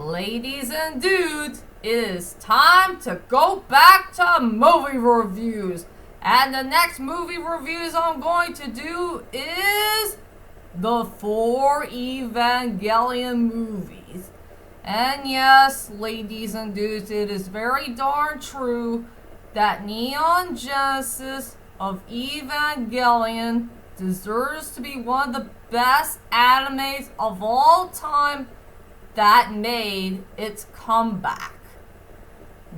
Ladies and dudes, it is time to go back to movie reviews. And the next movie reviews I'm going to do is the 4 Evangelion movies. And yes, ladies and dudes, it is very darn true that Neon Genesis of Evangelion deserves to be one of the best animes of all time that made its comeback.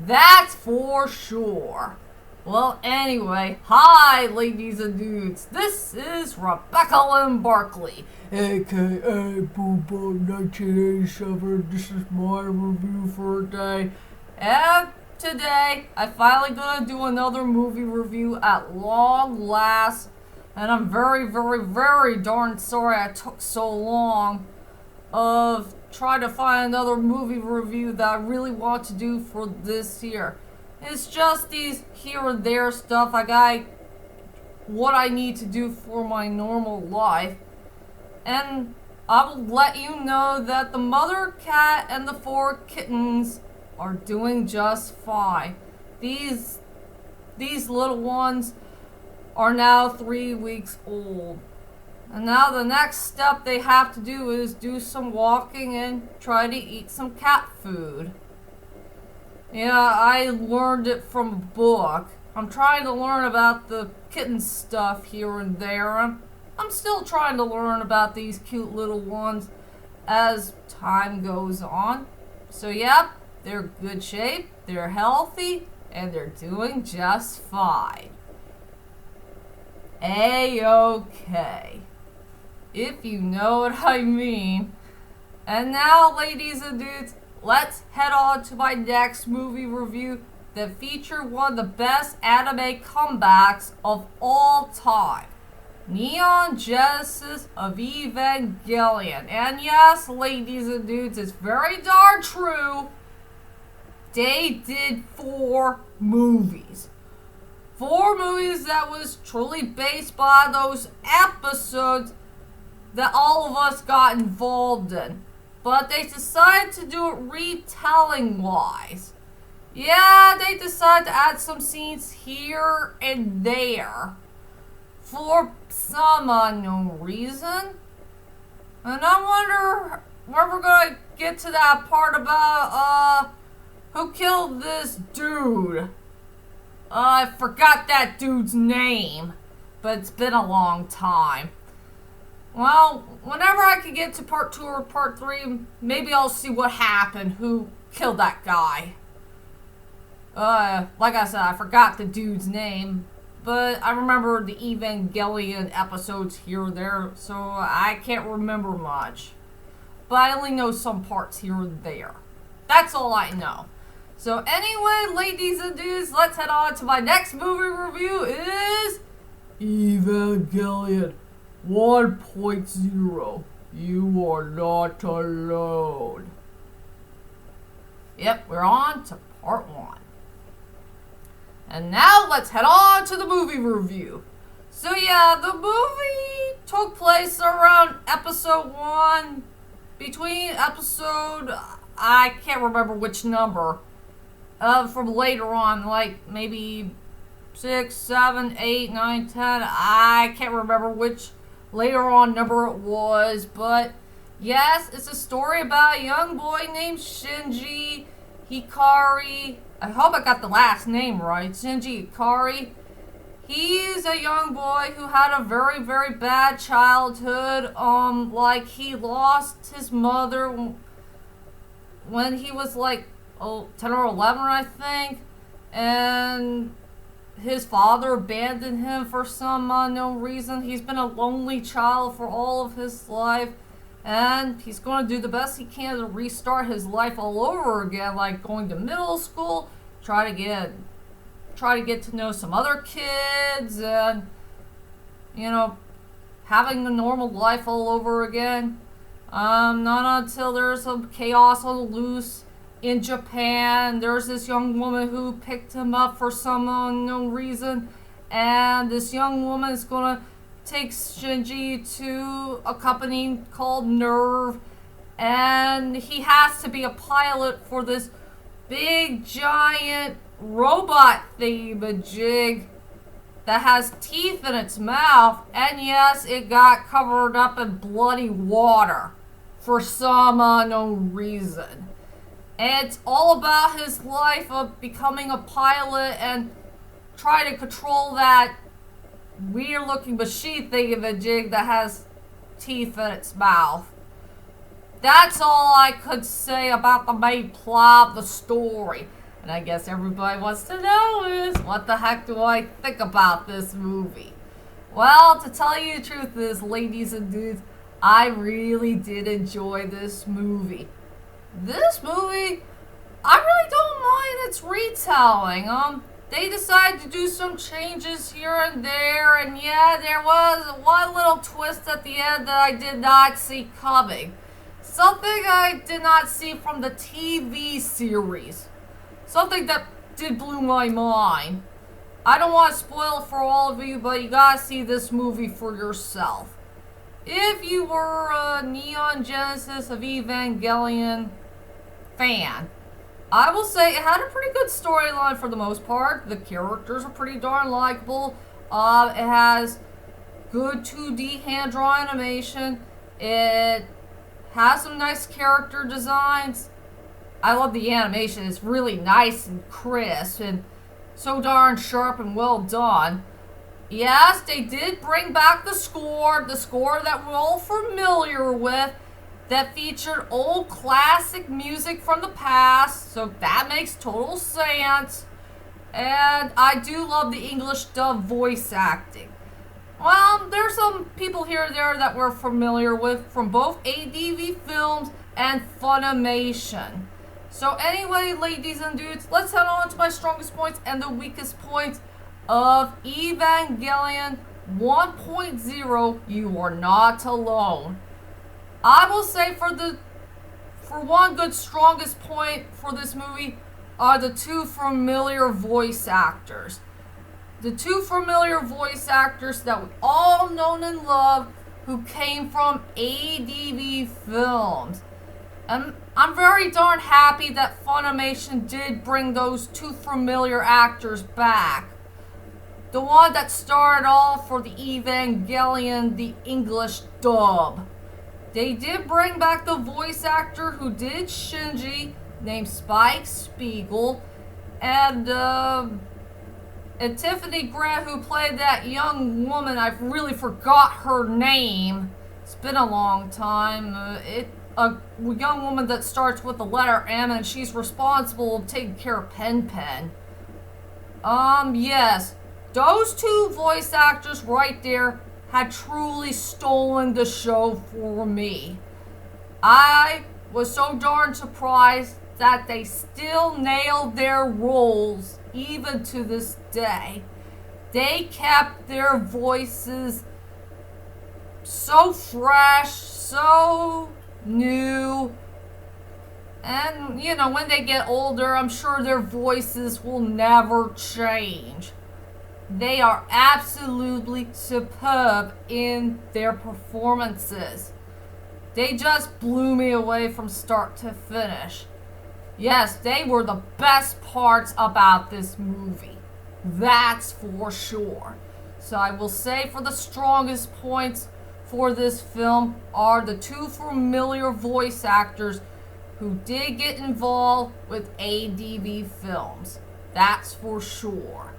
That's for sure. Well, anyway, hi ladies and dudes. This is Rebecca Lynn Barkley, aka Boobo 1987. This is my review for today. And today, I'm finally gonna do another movie review at long last. And I'm very, very, very darn sorry I took so long of trying to find another movie review that I really want to do for this year. It's just these here and there stuff. I got what I need to do for my normal life. And I will let you know that the mother cat and the 4 kittens are doing just fine. These little ones are now 3 weeks old. And now the next step they have to do is do some walking and try to eat some cat food. Yeah, I learned it from a book. I'm trying to learn about the kitten stuff here and there. I'm still trying to learn about these cute little ones as time goes on. So yeah, they're in good shape, they're healthy, and they're doing just fine. A-okay. If you know what I mean. And now, ladies and dudes, let's head on to my next movie review that featured one of the best anime comebacks of all time. Neon Genesis of Evangelion. And yes, ladies and dudes, it's very darn true. They did 4 movies. 4 movies that was truly based by those episodes that all of us got involved in. But they decided to do it retelling wise. Yeah, they decided to add some scenes here and there for some unknown reason. And I wonder where we're gonna get to that part about who killed this dude. I forgot that dude's name, but it's been a long time. Well, whenever I can get to part 2 or part 3, maybe I'll see what happened, who killed that guy. Like I said, I forgot the dude's name, but I remember the Evangelion episodes here and there, so I can't remember much. But I only know some parts here and there. That's all I know. So anyway, ladies and dudes, let's head on to my next movie review is Evangelion 1.0. You are not alone. Yep, we're on to part 1. And now let's head on to the movie review. So yeah, the movie took place around episode 1, between episode, I can't remember which number, from later on, like maybe 6, 7, 8, 9, 10, I can't remember which later on number it was, but yes, it's a story about a young boy named Shinji Hikari. I hope I got the last name right. Shinji Hikari. He's a young boy who had a very, very bad childhood. Like he lost his mother when he was like 10 or 11, I think, and his father abandoned him for some unknown reason. He's been a lonely child for all of his life, and he's going to do the best he can to restart his life all over again, like going to middle school, try to get to know some other kids, and having a normal life all over again. Not until there's some chaos on the loose in Japan. There's this young woman who picked him up for some unknown reason, and this young woman is gonna take Shinji to a company called Nerve, and he has to be a pilot for this big giant robot thingamajig that has teeth in its mouth, and yes, it got covered up in bloody water for some unknown reason. And it's all about his life of becoming a pilot and trying to control that weird looking machine thingamajig that has teeth in its mouth. That's all I could say about the main plot of the story. And I guess everybody wants to know is, what the heck do I think about this movie? Well, to tell you the truth is, ladies and dudes, I really did enjoy this movie. This movie, I really don't mind its retelling. They decided to do some changes here and there, and yeah, there was one little twist at the end that I did not see coming. Something I did not see from the TV series. Something that did blow my mind. I don't want to spoil it for all of you, but you gotta see this movie for yourself. If you were a Neon Genesis of Evangelion fan, I will say it had a pretty good storyline for the most part. The characters are pretty darn likable. It has good 2D hand-drawn animation. It has some nice character designs. I love the animation. It's really nice and crisp and so darn sharp and well done. Yes, they did bring back the score that we're all familiar with, that featured old classic music from the past, so that makes total sense. And I do love the English dub voice acting. Well, there's some people here and there that we're familiar with from both ADV Films and Funimation. So anyway, ladies and dudes, let's head on to my strongest points and the weakest points of Evangelion 1.0, You Are Not Alone. I will say for one good strongest point for this movie are the two familiar voice actors. The two familiar voice actors that we all know and love who came from ADV Films. And I'm very darn happy that Funimation did bring those two familiar actors back. The one that starred off for the Evangelion, the English dub. They did bring back the voice actor who did Shinji, named Spike Spiegel, and Tiffany Grant, who played that young woman. I really forgot her name. It's been a long time. A young woman that starts with the letter M, and she's responsible for taking care of Pen Pen. Yes, those two voice actors right there had truly stolen the show for me. I was so darn surprised that they still nailed their roles even to this day. They kept their voices so fresh, so new, and you know, when they get older, I'm sure their voices will never change. They are absolutely superb in their performances. They just blew me away from start to finish. Yes, they were the best parts about this movie. That's for sure. So I will say for the strongest points for this film are the two familiar voice actors who did get involved with ADV Films. That's for sure.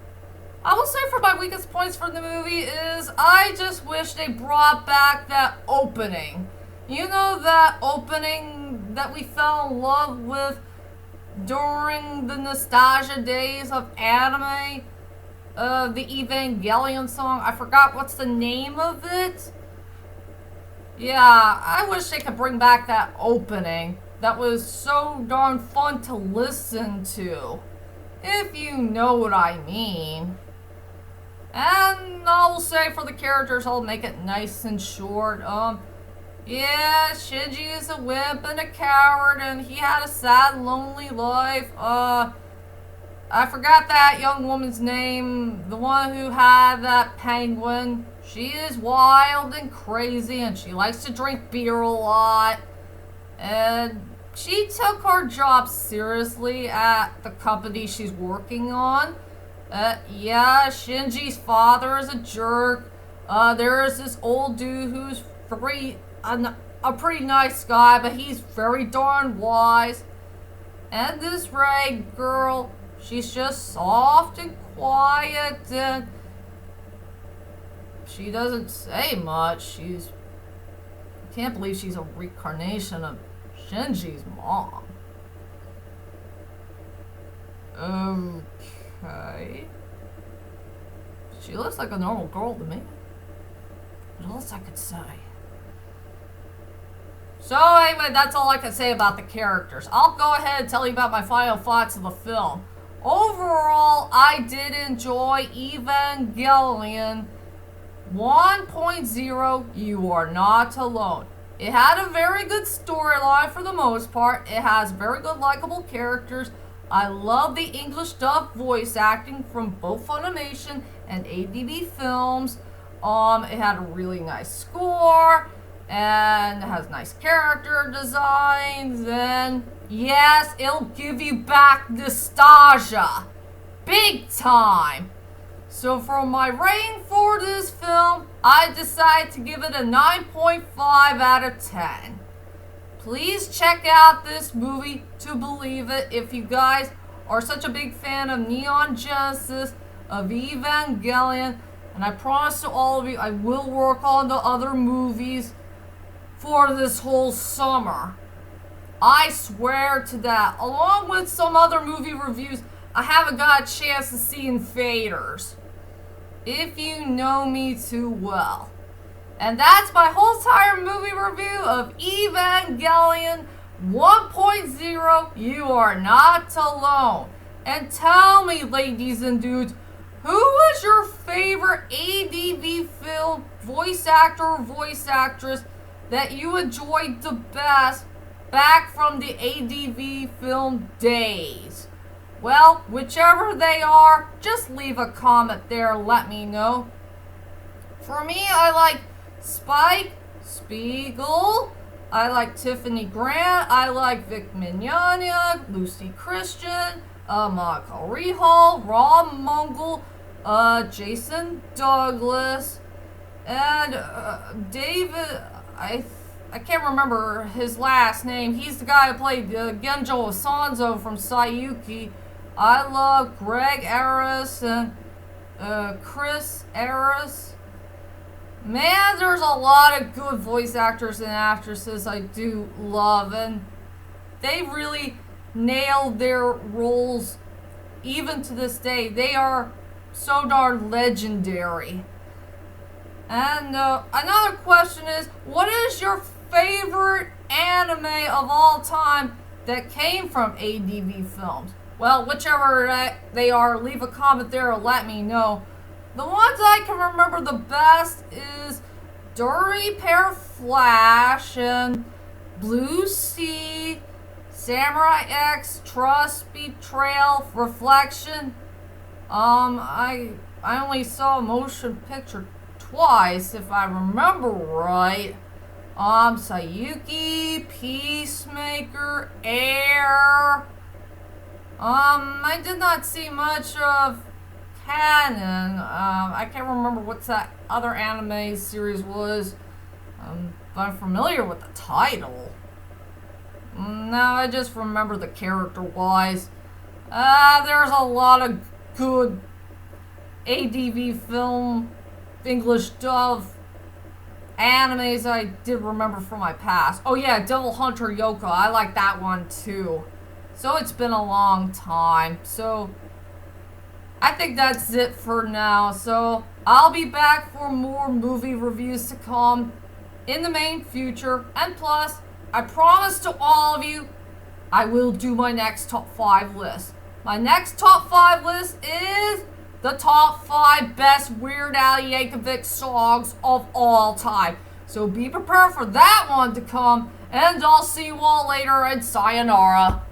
I will say for my weakest points for the movie is I just wish they brought back that opening. You know, that opening that we fell in love with during the nostalgia days of anime? The Evangelion song. I forgot what's the name of it. Yeah, I wish they could bring back that opening. That was so darn fun to listen to. If you know what I mean. And I'll say for the characters, I'll make it nice and short. Yeah, Shinji is a wimp and a coward, and he had a sad, lonely life. I forgot that young woman's name. The one who had that penguin. She is wild and crazy, and she likes to drink beer a lot. And she took her job seriously at the company she's working on. Yeah, Shinji's father is a jerk. There's this old dude who's a pretty nice guy, but he's very darn wise. And this Ray girl, she's just soft and quiet, and she doesn't say much. I can't believe she's a reincarnation of Shinji's mom. Okay. She looks like a normal girl to me. What else I could say? So anyway, that's all I can say about the characters. I'll go ahead and tell you about my final thoughts of the film. Overall, I did enjoy Evangelion 1.0, You Are Not Alone. It had a very good storyline for the most part. It has very good likable characters. I love the English dub voice acting from both Funimation and ADV Films. It had a really nice score, and it has nice character designs, and yes, it'll give you back nostalgia. Big time! So for my rating for this film, I decided to give it a 9.5 out of 10. Please check out this movie to believe it if you guys are such a big fan of Neon Genesis, of Evangelion, and I promise to all of you I will work on the other movies for this whole summer. I swear to that. Along with some other movie reviews I haven't got a chance to see in theaters. If you know me too well. And that's my whole entire movie review of Evangelion 1.0, You Are Not Alone. And tell me, ladies and dudes, who was your favorite ADV film voice actor or voice actress that you enjoyed the best back from the ADV film days? Well, whichever they are, just leave a comment there and let me know. For me, I like Spike Spiegel, I like Tiffany Grant, I like Vic Mignogna, Lucy Christian, Monica Rehal, Rob Mungle, Jason Douglas, and David, I can't remember his last name. He's the guy who played Genjo Sanzo from Sayuki. I love Greg Aris and Chris Aris. Man, there's a lot of good voice actors and actresses I do love, and they really nailed their roles even to this day. They are so darn legendary. And another question is, what is your favorite anime of all time that came from ADV Films? Well, whichever they are, leave a comment there or let me know. The ones I can remember the best is Dirty Pair Flash and Blue Sea, Samurai X, Trust, Betrayal, Reflection. I only saw a motion picture twice, if I remember right. Sayuki, Peacemaker, Air. I did not see much of Canon. I can't remember what that other anime series was. But I'm familiar with the title. No, I just remember the character-wise. There's a lot of good ADV film, English dub animes I did remember from my past. Oh yeah, Devil Hunter Yoko. I like that one too. So it's been a long time. So I think that's it for now. So I'll be back for more movie reviews to come in the main future. And plus, I promise to all of you, I will do my next top 5 list. My next top 5 list is the top 5 best Weird Al Yankovic songs of all time. So be prepared for that one to come. And I'll see you all later, and sayonara.